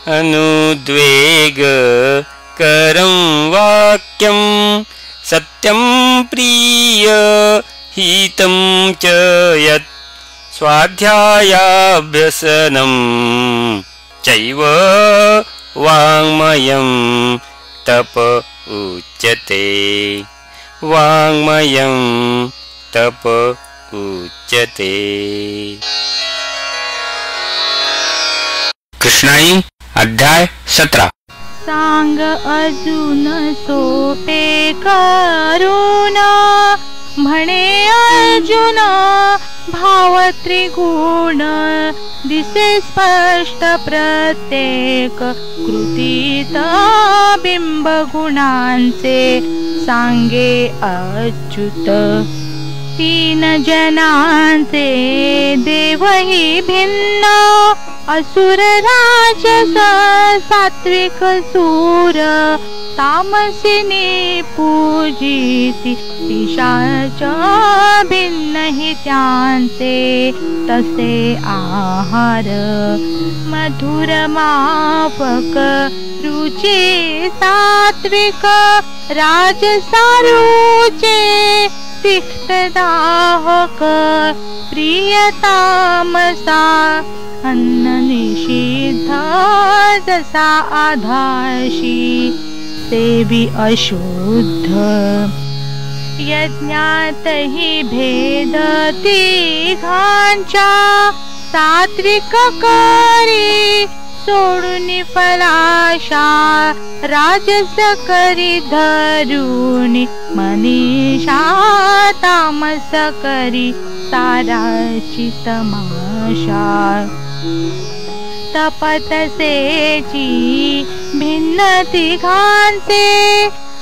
अनुद्वेगकरं वाक्यं सत्यं प्रिय हितं च यत् स्वाध्यायाभ्यसनं चैव वाङ्मयं तप उच्यते। वाङ्मयं तप उच्यते। कृष्णाई अध्याय 17। सांग अजून सोपे करुण म्हणे अर्जुन भाव त्रिगुण दिसे स्पष्ट प्रत्येक कृतीत बिंब गुणांचे सांगे अच्युत। तीन जनांचे देवही भिन्न असुर राजस सात्विक सूर तामसिनी पूजिती पिशाच भिन्न हि त्यांचे तसे आहार मधुर माफक रुची सात्विक राजसारुचे तिक्त दाहक प्रियतामसा अन्न निषिद्ध जसा आधाशी सेवी अशुद्ध। यज्ञातहि भेद तिघांचा सात्विक करी सोडून फलाशा राजस करी धरुणी मनीषा तामस करी साराची तमाशा। तपतसेची भिन्न तिघांचे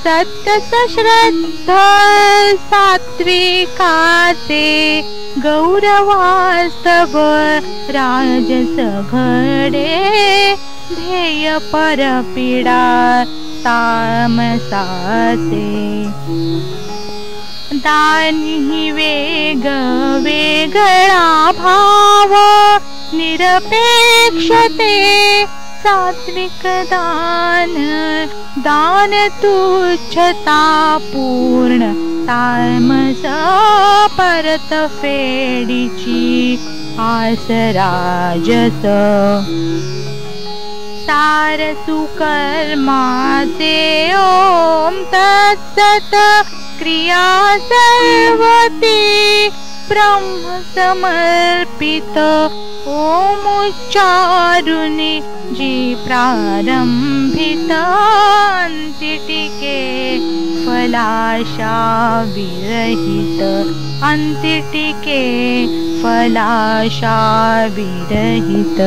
सत्य सश्रद्ध सात्विकाचे गौरवास्तव राजस घडे ध्येय परपीडा तामसाचे। दानी वेग वेगळा भाव निरपेक्षते सात्विक दान दान तुच्छता पूर्ण तामस परत फेडीची आस राजस। सार सुकर्माचे ओम तत्सत क्रिया सर्वती ब्रह्म समर्पित ओम उच्चारुनी जी प्रारंभित अंतिटिके फलाशा विरहित अंतिटिके फलाशा विरहित।